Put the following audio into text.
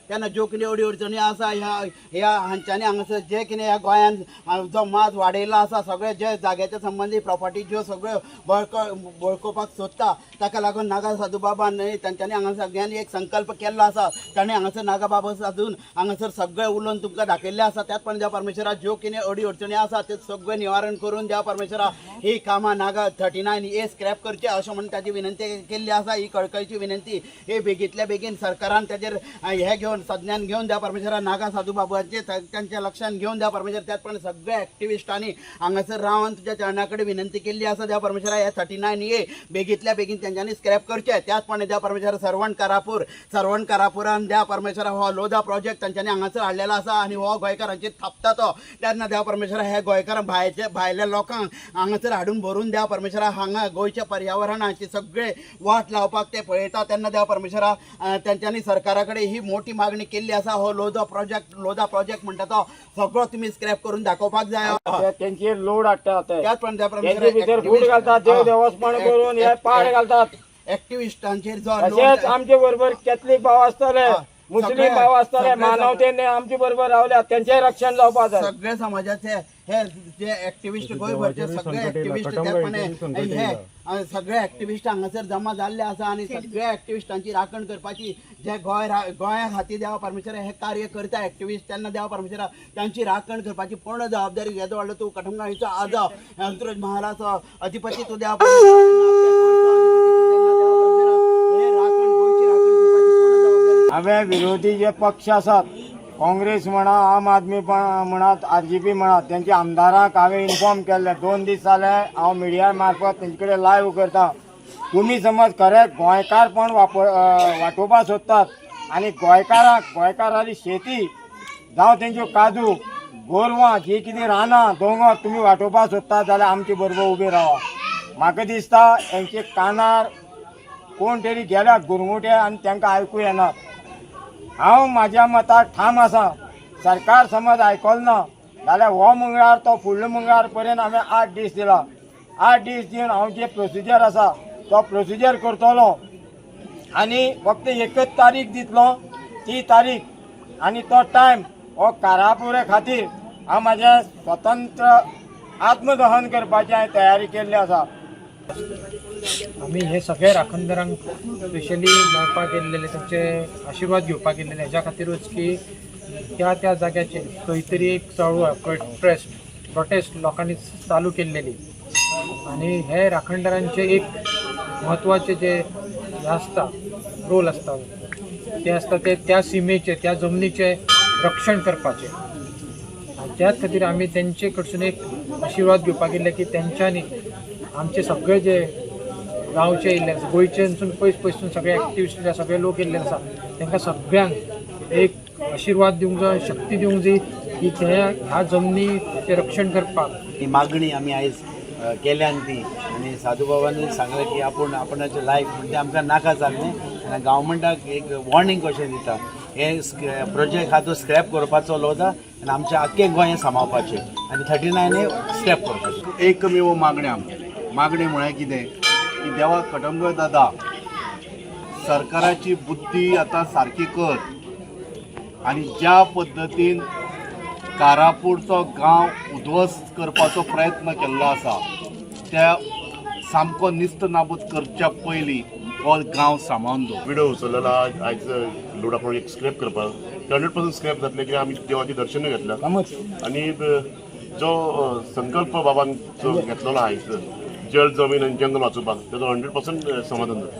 तेन्ना ज्यो कितें अडी अडचणी आसा ह्या हांच्यांनी हांगासर जे कितें ह्या गोंयांत जो माज वाडयल्लो आसा सगळे जे जाग्याच्या संबंधी प्रॉपर्टी ज्यो सगळ्यो बळकोवपाक सोदता ताका लागून नागा साधू बाबा तांच्यांनी हांगासर सगळ्यांनी एक संकल्प केल्लो आसा। ताणें हांगासर नागा बाबा साधून हांगासर सगळे उलोवन तुमकां दाखयल्लें आसा। त्याच पण देवा परमेश्वरा ज्यो कितें अडी अडचणी आसा ते सगळे निवारण करून देवा परमेश्वरा ही कामां नागा 39A स्क्रॅप करचे अशें म्हणून ताची विनंती केल्ली आसा। ही कळकळीची विनंती हे बेगींतल्या बेगीन सरकारान ताचेर हे घेवन संज्ञान घेवन देवा परमेश्वरा नागा साधू बाबांचे त्यांच्या लक्षात घेवन देवा परमेश्वर त्याच पण सगळ्या एक्टिविस्टांनी हांगासर रावन तुझ्या चरणा कडेन विनंती केल्ली आसा देवा परमेश्वरा हे 39A बेगींतल्या बेगीन त्यांच्यानी स्क्रॅप करचे। त्याच पण देवा परमेश्वर सरवण कारापुरान देवा परमेश्वरा हो लोधा प्रोजेक्ट तांच्यांनी हांगासर हाडलेलो आसा आणि हो गोंयकारांचेर थापता तो। तेन्ना देवा परमेश्वरा हे गोंयकार भायल्या लोकांक हांगासर हाडून भरून देवा परमेश्वरा हांगा गोंयच्या पर्यावरणाची सगळे वाट लावपाक ते पळयता। तेन्ना देवा परमेश्वरा त्यांच्यानी सरकारा कडेन ही मोठी मागणी केल्ली आसा। हो लोधा प्रोजेक्ट म्हणटा तो सगळो तुम्ही स्क्रॅप करून दाखोवपाक जाय। त्यांचेर लोड हाडटात त्याच पण देवा भितर परमेश्वरा फूट घालतात देव देवस्पण करून हे पाड घालतात। एक्टिविस्टांचेर जो तशेंच आमचे बरोबर कॅथलीक भाव आसतले मुस्लिम भाव आसतले मानवतेने आमचे बरोबर रावल्यात त्यांचे रक्षण जावपाक जाय। सगळे समाजाचे हे जे एक्टिविस्ट गोंयभरचे सगळे एक्टिविस्ट त्यापणे हे सगळे एक्टिविस्ट हांगासर जमा जाल्ले आसा आणि सगळ्या एक्टिविस्टांची राखण करपाची जे गोंया खातीर देवा परमेश्वर हे कार्य करता एक्टिविस्ट तेन्ना देवा परमेश्वरा त्यांची राखण करपाची पूर्ण जबाबदारी घेतो वाडलो तूं कटमगाळीचो आजो अंतरोज महालाचो अधिपती तूं देवा हांवें विरोधी जे पक्ष आसात काँग्रेस म्हणा आम आदमी म्हणत RGP म्हणत त्यांच्या आमदारांक हांवें इन्फॉर्म केल्लें 2 दीस जाले हांव मिडिया मार्फत तेंचे कडेन लायव्ह करता। तुमी समज खरें गोंयकारपण वाटोवपाक सोदतात आनी गोंयकारांची शेती जावं तेंच्यो काजू गोरवां जी कितें रानां दोंगर तुमी वाटोवपाक सोदतात जाल्यार आमचे बरोबर उबे रावा। म्हाका दिसता तेंचे कानार कोण तरी गेल्यात गुरमुटे आनी तांकां आयकूं येना। हांव म्हाज्या मताक ठाम आसा सरकार समज आयकलो ना जाल्यार हो मंगळार तो फुडल्या मंगळार पर्यंत हांवें 8 दीस दिला। 8 दीस दिवन हांव जे प्रोसिजर आसा तो प्रोसिजर करतलो आनी फक्त एकच तारीख दितलो ती तारीख आनी तो टायम हो कारापुरे खातीर हांव म्हाजें स्वतंत्र आत्मदहन करपाची हांवें तयारी केल्ली आसा। आम्ही हे सगळे राखणदारांक स्पेशली मेळपाक गेल्लेले त्यांचे आशिर्वाद घेवपाक गेल्लेले हेज्या खातीरूच की त्या जाग्याचेर खंय तरी एक चळवळ प्रोटेस्ट लोकांनी चालू केल्लेली आणि हे राखणदारांचे एक म्हत्वाचे जे हे आसता रोल आसता ते आसता ते त्या सीमेचे त्या जमनीचे रक्षण करपाचे। त्याच खातीर आमी तेंचे कडसून एक आशिर्वाद घेवपाक गेल्ले की तेंच्यांनी आमचे सगळे जे गांवचे येयल्ले आसा गोंयच्यासून पयसून सगळे एक्टिविस्ट जे सगळे लोक येयल्ले आसा तांकां सगळ्यांक एक आशिर्वाद दिवंक जाय शक्ती दिवंक जाय की ह्या जमनीचें रक्षण करपाक ही मागणी आमी आयज केल्यान ती आनी साधू बाबांनी सांगलें की आपणाचें लायफ म्हणजे आमकां नाका जाल्लें आनी गव्हर्मेंटाक एक वॉर्निंग कशें दिता हे प्रोजेक्ट हा तो स्क्रॅप करपाचो लोधा आनी आमच्या आख्खें गोंय सांबाळपाचें आनी 39A स्क्रॅप करपाचें। एकमेव मागणी मागणी म्हळ्यार कितें की देवा कटमगाळ दादा सरकाराची बुद्धी आतां सारकी कर आनी ज्या पद्दतीन कारापूरचो गांव उध्वस्त करपाचो प्रयत्न केल्लो आसा त्या सामको निस्त नाबूद करच्या पयलीं हो गांव सांबाळून दवर। व्हिडिओ उचललेला आयज लोडा प्रोजेक्ट स्क्रॅप करपाक 100% स्क्रॅप जातले कित्याक आमी देवाची दर्शनां घेतल्या आनी जो संकल्प बाबान जो घेतलेलो आयज जल जमीन आनी जंगल वाचोवपाक तेजो 100% समाधान जाता।